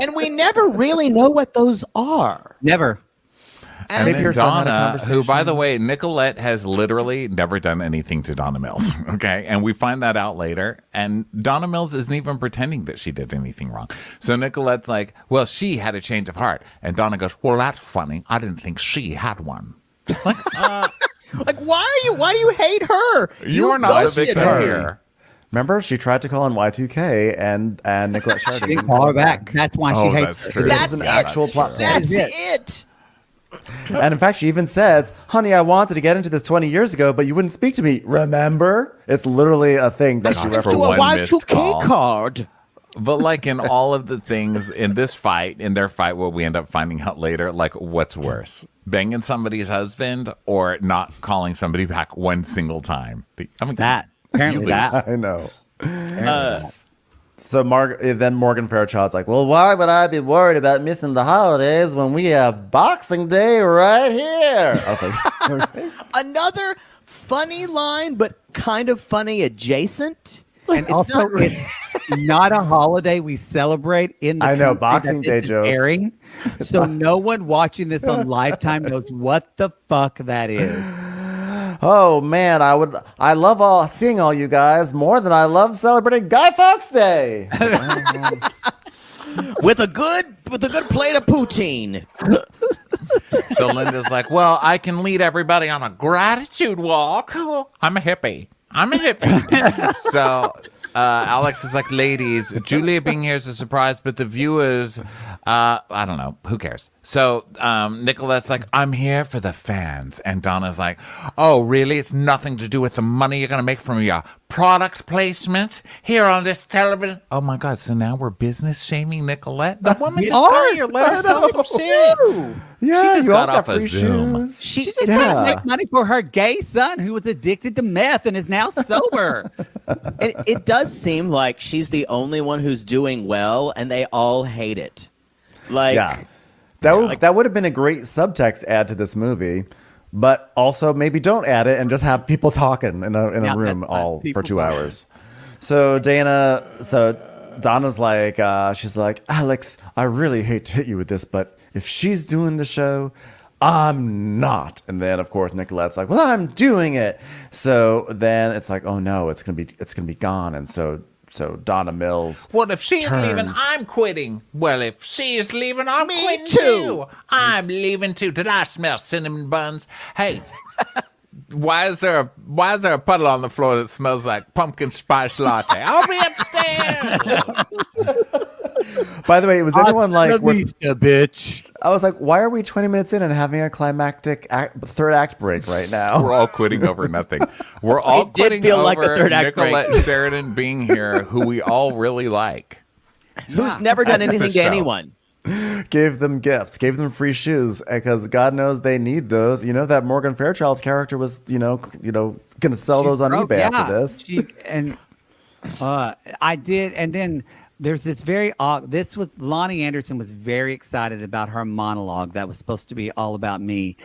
And we never really know what those are. Never. And Maybe then her son had a Donna, conversation. who, by the way, Nicolette has literally never done anything to Donna Mills. Okay. And we find that out later. And Donna Mills isn't even pretending that she did anything wrong. So Nicolette's like, well, she had a change of heart. And Donna goes, well, that's funny. I didn't think she had one. Like, why do you hate her? You're not a ghosted victim her. here. Remember, she tried to call in Y2K and Nicolette Sheridan She didn't call her back. That's why she hates that's her. true. This That's is an it. actual plot point. That's That's it. And in fact, she even says, honey, I wanted to get into this 20 years ago, but you wouldn't speak to me. Remember? It's literally a thing that she For references. one a missed Y2K call. card. But like in all of the things in this fight, in their fight, what we end up finding out later, like what's worse, banging somebody's husband or not calling somebody back one single time? I mean, That. Apparently you that. I know. So then Morgan Fairchild's like, well, why would I be worried about missing the holidays when we have Boxing Day right here? I was like, okay. Another funny line, but kind of funny adjacent. And also, it's not a holiday we celebrate in the I know, country Boxing that Day this is jokes. airing. So no one watching this on Lifetime knows what the fuck that is. Oh man, I love seeing all you guys more than I love celebrating Guy Fawkes Day. with a good plate of poutine. So Linda's like, well, I can lead everybody on a gratitude walk. I'm a hippie. So Alex is like, ladies, Julia being here is a surprise, but the viewers, I don't know. Who cares? So Nicolette's like, I'm here for the fans. And Donna's like, oh, really? It's nothing to do with the money you're going to make from your product placement here on this television. Oh, my God. So now we're business shaming Nicolette? The woman just got here. Let her sell some shit. Yeah, She just you all got off a free Zoom. shoes. She She's trying to make money for her gay son who was addicted to meth and is now sober. it does seem like she's the only one who's doing well, and they all hate it. Like, Yeah. That would have been a great subtext add to this movie, but also maybe don't add it and just have people talking in a room all for 2 hours. So Donna's like, she's like, Alex, I really hate to hit you with this, but if she's doing the show, I'm not. And then of course Nicolette's like, well, I'm doing it. So then it's like, oh no, it's gonna be gone. And so Donna Mills. Well, if she's turns. leaving, I'm quitting. Well, if she's leaving, I'm Me quitting too. too. I'm leaving too. Did I smell cinnamon buns? Hey, why is there a puddle on the floor that smells like pumpkin spice latte? I'll be upstairs. By the way, was anyone like, bitch. I was like, why are we 20 minutes in and having a climactic third act break right now? We're all quitting over nothing. We're all It did quitting feel over like a third act break. Nicolette Sheridan being here, who we all really like. who's never done It's a anything to show. anyone. Gave them gifts, gave them free shoes because God knows they need those. You know that Morgan Fairchild's character was, going to sell those on eBay after this. I did, and then there's this this was Lonnie Anderson was very excited about her monologue that was supposed to be all about me.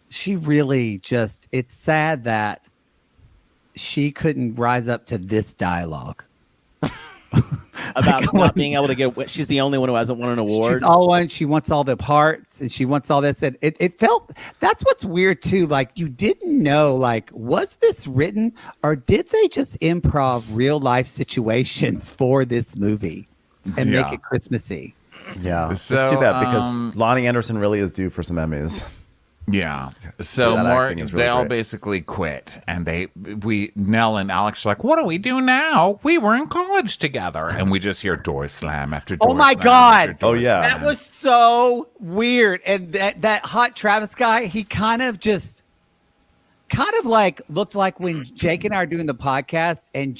She really it's sad that she couldn't rise up to this dialogue. About not being able to get. She's the only one who hasn't won an award. She's all one. She wants all the parts, and she wants all this. And it felt. That's what's weird too. Like you didn't know. Like was this written, or did they just improv real life situations for this movie and make it Christmassy? Yeah, So, it's too bad because Lonnie Anderson really is due for some Emmys. Yeah. So That more, acting is really they all great. basically quit, and Nell and Alex are like, "What do we do now? We were in college together," and we just hear door slam after door. Oh my slam God. after door Oh, yeah. slam. That was so weird. And that hot Travis guy, he kind of like looked like when Jake and I are doing the podcast, and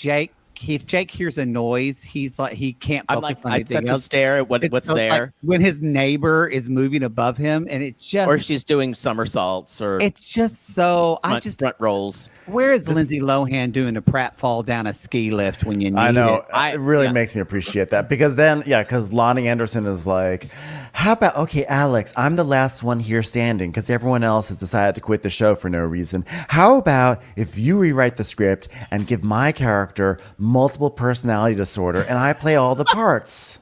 if Jake hears a noise, he's like he can't focus I'm like, on I anything have to else. stare at what's So it's there, like when his neighbor is moving above him, and or she's doing somersaults, or it's just so front rolls. where is Lindsay Lohan doing a pratfall down a ski lift when you need I know. it? It really makes me appreciate that because because Lonnie Anderson is like, how about, okay, Alex, I'm the last one here standing because everyone else has decided to quit the show for no reason. How about if you rewrite the script and give my character multiple personality disorder and I play all the parts?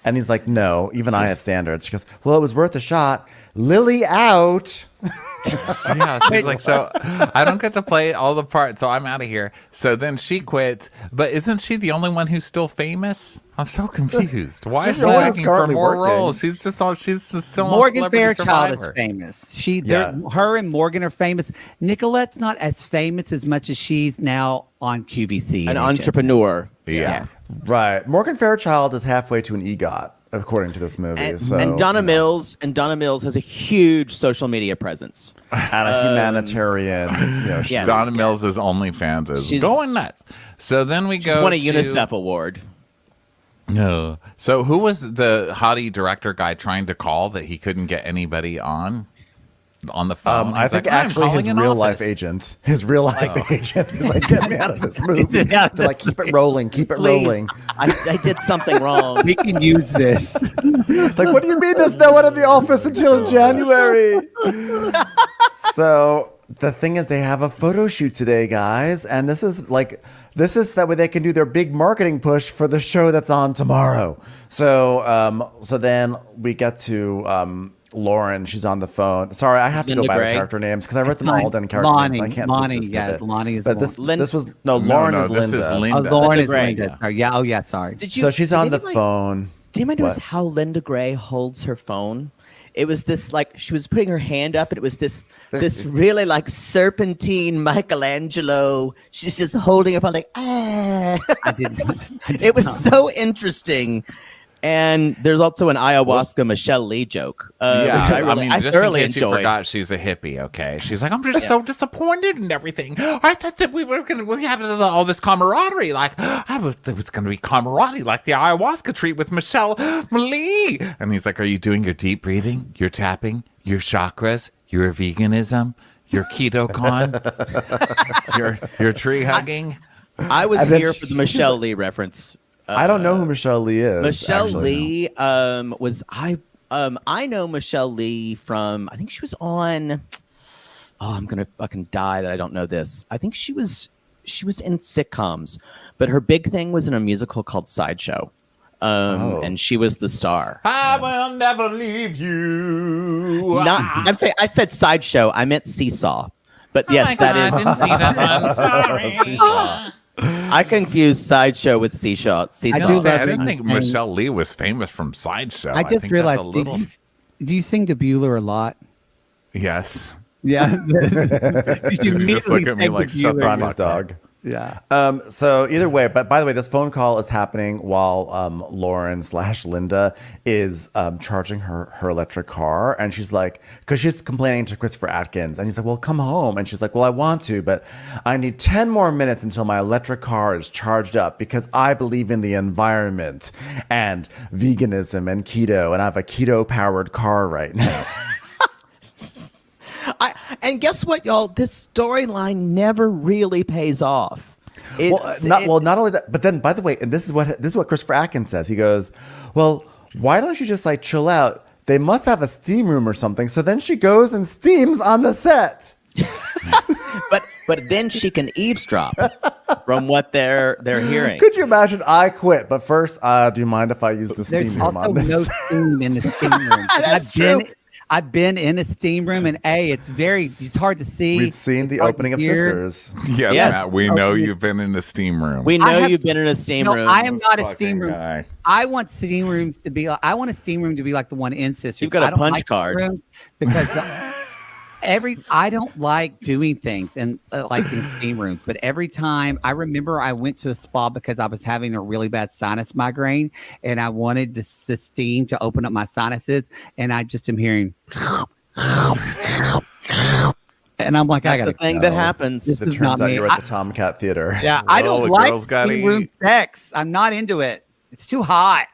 And he's like, no, even I have standards. She goes, well, it was worth a shot. Lily out. Yeah, she's like, so I don't get to play all the parts, so I'm out of here. So then she quits, but isn't she the only one who's still famous? I'm so confused. Why is She's she the one who's begging for currently more working. roles? She's still on Morgan Celebrity Fairchild Survivor. is famous. Yeah. Her and Morgan are famous. Nicolette's not as famous as much as she's now on QVC. An and entrepreneur. Yeah. Right. Morgan Fairchild is halfway to an EGOT, according to this movie. And Donna Mills has a huge social media presence. And a humanitarian. She's Yes. Donna Mills' OnlyFans is She's- going nuts. So then we She's go won a to UNICEF award. No. So who was the hottie director guy trying to call that he couldn't get anybody on the phone? I He's think like, "I'm actually his calling an real life office." agent. His real life agent is like, get me out of this movie. Yeah. They're like, keep it rolling, keep it Please, rolling. I did something wrong. We can use this. Like, what do you mean there's no one in the office until January? So the thing is, they have a photo shoot today, guys, and this is that way they can do their big marketing push for the show that's on tomorrow. So then we get to Lauren. She's on the phone. Sorry, I have to go Linda by the Gray? character names because I wrote them all down in character Lonnie, names. And I can't Lonnie, read this yes, bit. Lonnie is But the this one. was No, Lauren is this Linda. is Oh, Linda. Lauren Linda is Gray. Linda. Oh, yeah. Oh, yeah. Sorry. So she's on the anybody- phone. Do you mind notice What? how Linda Gray holds her phone? It was this like she was putting her hand up, and it was this really like serpentine Michelangelo. She's just holding her phone like ah. I didn't. It was so interesting. And there's also an ayahuasca Michelle Lee joke. Which I just thoroughly in case you enjoyed. forgot, she's a hippie. Okay, she's like, I'm just so disappointed in everything. I thought that we have all this camaraderie. Like, it was going to be camaraderie, like the ayahuasca treat with Michelle Lee. And he's like, are you doing your deep breathing, your tapping, your chakras, your veganism, your keto con, your tree hugging? I was And then here for the Michelle Lee reference. I don't know who Michelle Lee is. Michelle actually. Lee was I know Michelle Lee from I think she was on I'm gonna fucking die that I don't know this. I think she was in sitcoms, but her big thing was in a musical called Sideshow. And she was the star. I will never leave you. I said Sideshow, I meant Seesaw. But yes, that I is didn't see that one. Sorry. Seesaw. I confused Sideshow with Seesaw. I do I love didn't it. think And- Michelle Lee was famous from Sideshow. I just think realized. that's a little... Do you sing to Bueller a lot? Yes. Yeah. You just look at me like, shut the Ronnie's fuck dog. Yeah. So either way, but by the way, this phone call is happening while Lauren/Linda is charging her electric car, and she's like, because she's complaining to Christopher Atkins, and he's like, well, come home, and she's like, well, I want to, but I need 10 more minutes until my electric car is charged up because I believe in the environment and veganism and keto, and I have a keto powered car right now. And guess what, y'all? This storyline never really pays off. Not only that, but then by the way, and this is what Christopher Atkins says. He goes, "Well, why don't you just like chill out? They must have a steam room or something." So then she goes and steams on the set. But then she can eavesdrop from what they're hearing. Could you imagine? I quit, but first, do you mind if I use the steam There's room also on this? no steam in the steam room. I've been in a steam room, and it's hard to see. We've seen the opening of Sisters. Yes, Yes. Matt, we know you've been in the steam room. We know you've been in a steam room. I am not a steam room. Guy. I want steam rooms to be. I want a steam room to be like the one in Sisters. You've got I a don't punch like card. steam rooms because I don't like doing things and like in steam rooms. But every time I remember, I went to a spa because I was having a really bad sinus migraine, and I wanted the steam to open up my sinuses, and I just am hearing. And I'm like, That's I got the thing that happens. This It is turns not out me. you're at the Tomcat Theater. Yeah, I Oh, don't the like girls gotta steam room eat. sex. I'm not into it. It's too hot.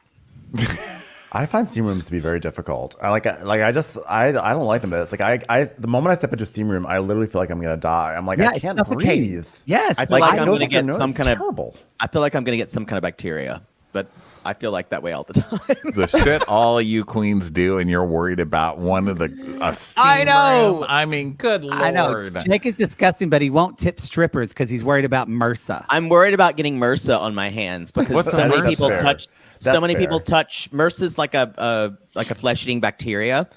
I find steam rooms to be very difficult. I don't like them. It's like the moment I step into a steam room, I literally feel like I'm gonna die. I'm like, Yeah, I it's can't suffocating. breathe. Yes. I feel like I'm goes going to up your get nose. some It's kind of. terrible. I feel like I'm going to get some kind of bacteria, but I feel like that way all the time. The shit all of you queens do, and you're worried about one of a steam I know. room. I mean, good lord. I know. Jake is disgusting, but he won't tip strippers because he's worried about MRSA. I'm worried about getting MRSA on my hands because What's so many MRSA? people That's touch. fair. So many That's people fair. touch. MRSA's like a flesh-eating bacteria,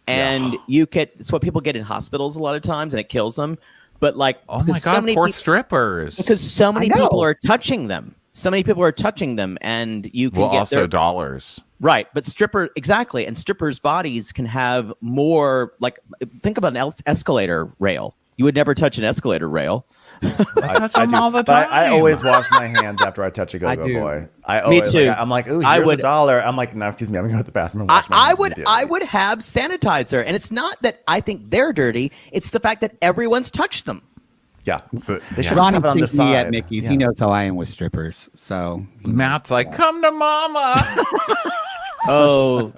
and it's what people get in hospitals a lot of times, and it kills them. But like, Oh my because god, so many poor peop- strippers. because so many I know. people are touching them. So many people are touching them, and you can Well, get also their, dollars. right. But exactly, and strippers' bodies can have more. Like, think about an escalator rail. You would never touch an escalator rail. I touch them all the But time. I always wash my hands after I touch a go-go do. boy. I always, too. I'm like, ooh, I here's would- $1. I'm like, no, excuse me, I'm gonna go to the bathroom and wash my I hands would immediately. have sanitizer, and it's not that I think they're dirty. It's the fact that everyone's touched them. Yeah. So- They yeah. should Ronnie have it on their sees me at side. Mickey's. Yeah. He knows how I am with strippers. So Matt's like, come to mama. Oh,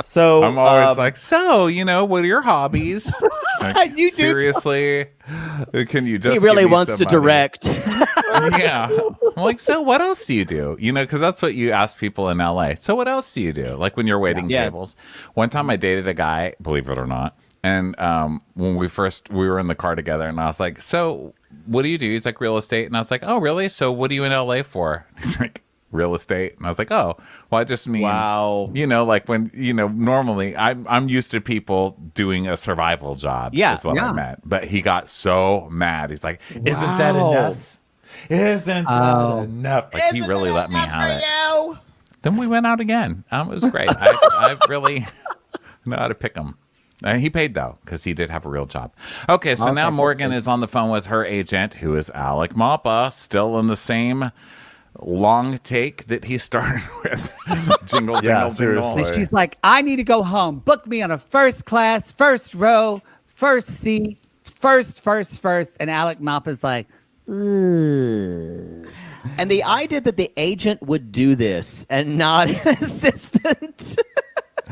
So I'm always like, so, what are your hobbies? Like, You do too. seriously? Can you just he really give me wants some to money? direct. Yeah. I'm like, so what else do you do? Because that's what you ask people in LA. So what else do you do? Like when you're waiting Yeah. tables. One time I dated a guy, believe it or not. And when we were in the car together, and I was like, so what do you do? He's like, real estate. And I was like, oh, really? So what are you in LA for? He's like, real estate. And I was like, oh, well, I just mean, Wow. like when, normally I'm used to people doing a survival job. Yeah. Is what Yeah. I meant. But he got so mad. He's like, isn't that Wow. enough? Isn't that enough? Like, he really let me have it. Then we went out again. It was great. I really know how to pick him. He paid, though, because he did have a real job. Okay, so now Morgan is on the phone with her agent, who is Alec Mappa, still in the same long take that he started with. Jingle, jingle, Yeah, And seriously. jingle. she's like, I need to go home. Book me on a first class, first row, first seat, first. And Alec Mappa's like, ugh. And the idea that the agent would do this and not an assistant.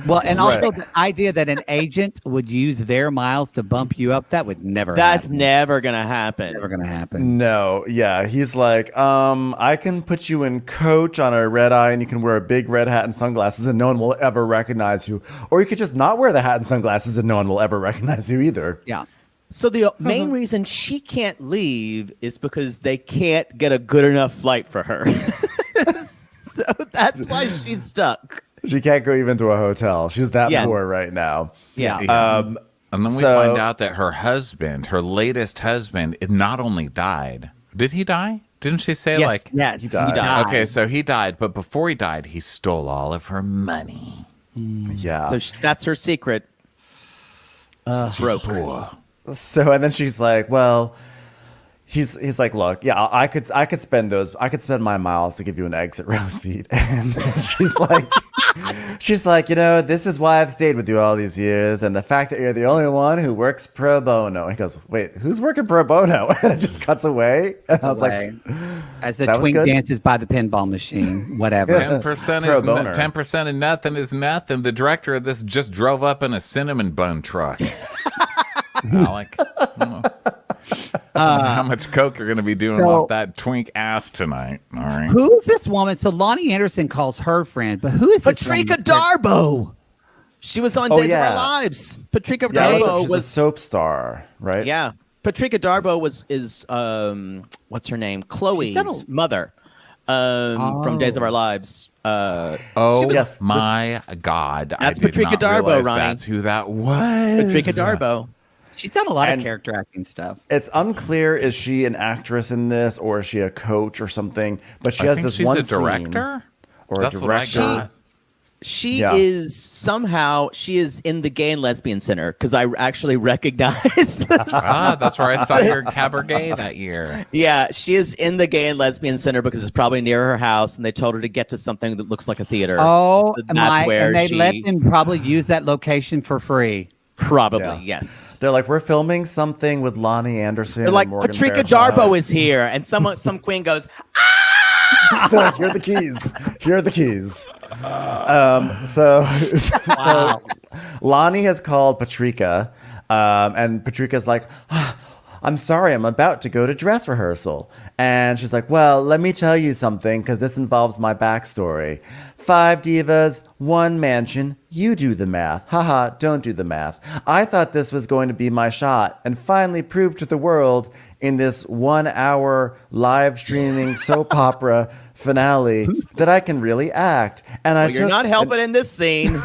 Well, and also Right. the idea that an agent would use their miles to bump you up, that would never That's happen. never going to happen. Never going to happen. No, yeah. He's like, I can put you in coach on a red eye and you can wear a big red hat and sunglasses and no one will ever recognize you. Or you could just not wear the hat and sunglasses and no one will ever recognize you either. Yeah. So the main reason she can't leave is because they can't get a good enough flight for her. So that's why she's stuck. She can't go even to a hotel. She's that Yes. poor right now. Yeah. And then we So- find out that her husband, her latest husband, it not only died. Did he die? Didn't she say Yes. like? Yes. He died. Okay, so he died, but before he died, he stole all of her money. Yeah. So that's her secret. Broke. So and then she's like, well, he's like, look, yeah, I could spend my miles to give you an exit row seat. And she's like, this is why I've stayed with you all these years, and the fact that you're the only one who works pro bono. And he goes, wait, who's working pro bono? And it just cuts away. And I was like, as the that was twink good. dances by the pinball machine, whatever. 10% Pro is boner. 10% of nothing is nothing. The director of this just drove up in a cinnamon bun truck. Alec. how much coke you're going to be doing off that twink ass tonight. All right. Who is this woman? So Lonnie Anderson calls her friend, but who is this Patrika woman? Darbo. She was on Days of yeah. Our Lives. Patrika Yeah, Darbo she's a soap star, right? Yeah. Patrika Darbo is what's her name? Chloe's mother. From Days of Our Lives. Yes, my God. That's I did Patrika not Darbo, realize Ronnie. That's who that was. Patrika Darbo. She's done a lot And- of character acting stuff. It's unclear, is she an actress in this or is she a coach or something? But she I has think this she's one a director. scene, or That's a what I director. got. She Yeah. is somehow in the Gay and Lesbian Center because I actually recognize this. That's where I saw your cabaret that year. Yeah, she is in the Gay and Lesbian Center because it's probably near her house, and they told her to get to something that looks like a theater. Oh, That's where and they she let them probably use that location for free. probably Yeah. yes. They're like, we're filming something with Lonnie Anderson. They're like and Morgan Patrika Fairchild. Darbo is here, and some queen goes, They're like, here are the keys. Here are the keys. So Lonnie has called Patrika, and Patrika's like, I'm sorry, I'm about to go to dress rehearsal. And she's like, well, let me tell you something, because this involves my backstory. 5 divas, 1 mansion, you do the math. Haha, don't do the math. I thought this was going to be my shot, and finally prove to the world in this 1-hour live streaming soap opera finale that I can really act. And well, you're not helping in this scene.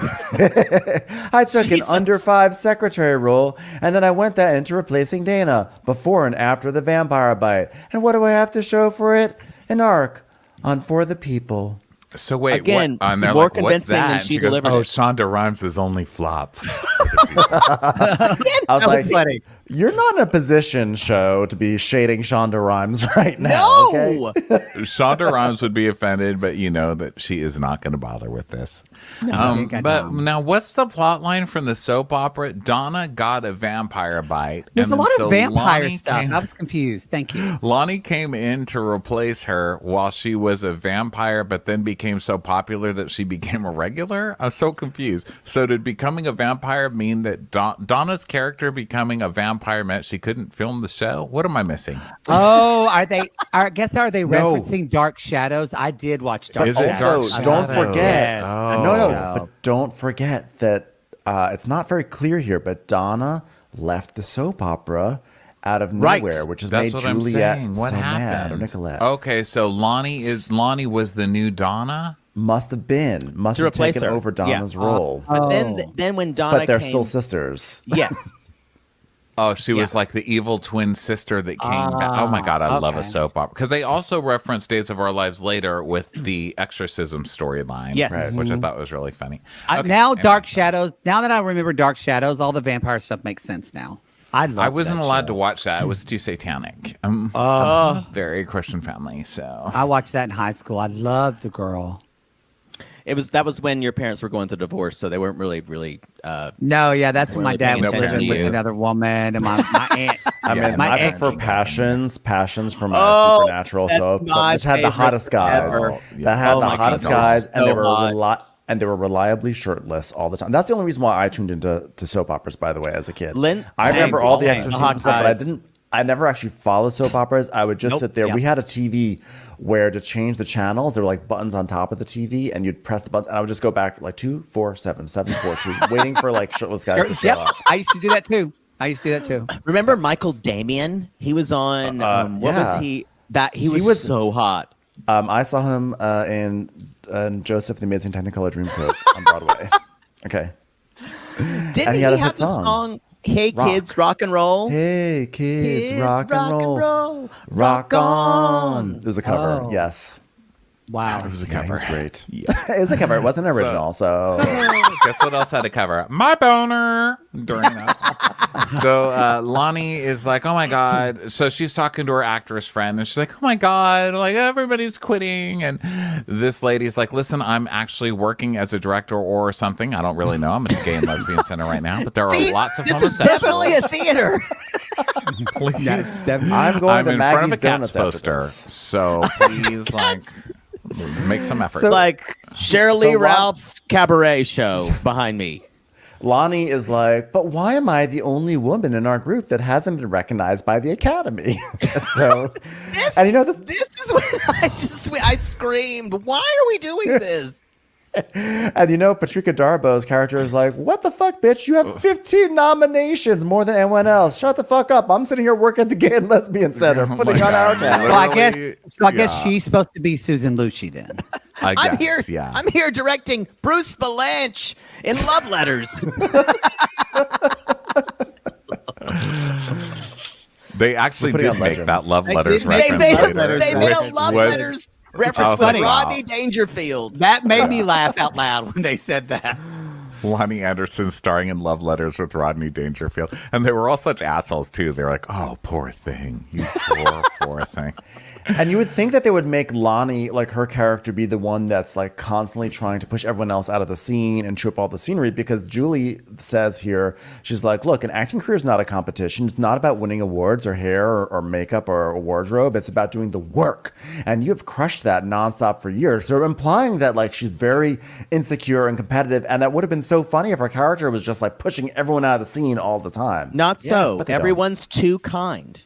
I took Jesus. an under 5 secretary role, and then I went that into replacing Dana before and after the vampire bite. And what do I have to show for it? An arc on For the People. So wait, Again, what? And they're more like, what's convincing than that? she goes, delivered oh, it. Shonda Rhimes' only flop. I was That like, was funny. you're not in a position, show, to be shading Shonda Rhimes right now. No, Okay? Shonda Rhimes would be offended, but you know that she is not going to bother with this. think I But know. now, what's the plot line from the soap opera? Donna got a vampire bite. There's a and lot then of so vampire Lonnie stuff. came- I was confused. Thank you. Lonnie came in to replace her while she was a vampire, but then became so popular that she became a regular. I was so confused. So did becoming a vampire mean that Donna's character becoming a vampire meant she couldn't film the show? What am I missing? Oh, are they? I guess are they No. referencing Dark Shadows? I did watch Dark Is it Shadows. Also, Dark don't Shadows? forget. Yes, Oh. No, but don't forget that it's not very clear here, but Donna left the soap opera out of Right. nowhere, which has That's made what I'm Juliet saying. What so mad, or happened? Nicolette. Okay, so Lonnie was the new Donna. Must have To replace taken her. over Donna's Yeah. role. But Oh. then when Donna But they're came, still sisters. yes, Oh, she was like the evil twin sister that came back. Oh my God, I love a okay. soap opera. Because they also reference Days of Our Lives later with the exorcism storyline. Yes. Right. Which I thought was really funny. Now anyway. Dark Shadows. Now that I remember Dark Shadows, all the vampire stuff makes sense now. I wasn't allowed to watch that. It was too satanic. I'm from a very Christian family, so. I watched that in high school. I loved the girl. that was when your parents were going through divorce, so they weren't really. No, yeah, that's when my Really dad paying was attention living to with you. another woman, and my aunt. I mean, my I aunt- prefer Passions from Oh, Supernatural that's soaps, my which had the favorite hottest guys. ever. That had Oh the my hottest God, guys, and so they were hot. reliably shirtless all the time. That's the only reason why I tuned into soap operas, by the way, as a kid. Lynn- I remember Thanks, all the thanks. exorcism Hot stuff, but guys. I never actually followed soap operas. I would just Nope. sit there. Yeah. We had a TV where to change the channels, there were like buttons on top of the TV, and you'd press the buttons, and I would just go back like 2, 4, 7, 7, 4, 2, waiting for like shirtless guys to show Yep, up. I used to do that too. Remember Michael Damian? He was on. What yeah. was he? That he He was so hot. I saw him in Joseph the Amazing Technicolor Dreamcoat on Broadway. Okay. Didn't he he, had a have hit the song. song "Hey Rock. Kids, Rock and Roll"? Hey kids, rock and roll, roll, rock on. It was a cover. Oh. Yes, Wow. it was a cover. It was great. It was a cover. It wasn't an original. So Guess what else had to cover? My boner during that. So Lonnie is like, oh my God. So she's talking to her actress friend and she's like, oh my God, like everybody's quitting. And this lady's like, listen, I'm actually working as a director or something. I don't really know. I'm at the Gay and Lesbian Center right now, but there are lots of This is homosexuals. definitely a theater. Please. I'm going I'm to in Maggie's front of a Cats Donuts after poster. this. So please, like, make some effort. So- Like Cheryl Lee So Ron- Ralph's cabaret show behind me. Lonnie is like, but why am I the only woman in our group that hasn't been recognized by the Academy? So, This is when I screamed, why are we doing this? And Patrika Darbo's character is like, what the fuck, bitch? You have 15 nominations, more than anyone else. Shut the fuck up. I'm sitting here working at the Gay and Lesbian Center, putting on our tab. Well, I guess she's supposed to be Susan Lucci then. I'm here directing Bruce Valanche in Love Letters. They actually did make that Love Letters did make reference Love later. Letters They made a Love Letters reference with funny. Rodney Dangerfield. That made me laugh out loud when they said that. Lonnie Anderson starring in Love Letters with Rodney Dangerfield. And they were all such assholes, too. They're like, oh, poor thing. You poor thing. And you would think that they would make Lonnie, like her character, be the one that's like constantly trying to push everyone else out of the scene and chew up all the scenery, because Julie says here, she's like, look, an acting career is not a competition. It's not about winning awards or hair or makeup or wardrobe. It's about doing the work. And you have crushed that nonstop for years. So implying that like she's very insecure and competitive. And that would have been so funny if her character was just like pushing everyone out of the scene all the time. Not so. But they Everyone's too kind.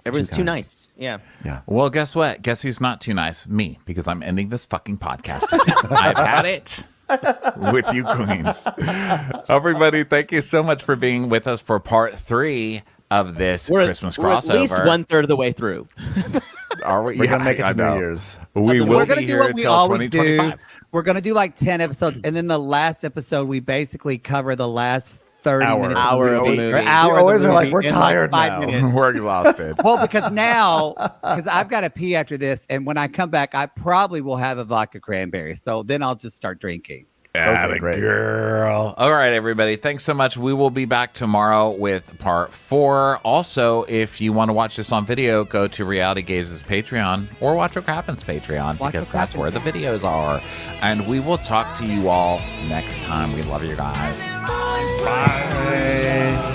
Everyone's too nice. Yeah. Well, guess what? Guess who's not too nice? Me, because I'm ending this fucking podcast. I've had it with you queens. Everybody, thank you so much for being with us for part 3 of this Christmas crossover. We're at least 1/3 of the way through. Are we? We're going to make it I to know. New Year's. We will We're gonna be do here what we until always do. 2025. We're going to do like 10 episodes. And then the last episode, we basically cover the last 30 minutes Hour of of the the movie. movie. Hour We of the always are like, movie we're in, tired 5 now. minutes. We're exhausted. Well, because I've got to pee after this, and when I come back, I probably will have a vodka cranberry. So then I'll just start drinking. Okay, great. Girl. All right, everybody. Thanks so much. We will be back tomorrow with part 4. Also, if you want to watch this on video, go to Reality Gaze's Patreon or Watch What Crappens Patreon, because that's where the videos are. And we will talk to you all next time. We love you guys. Bye.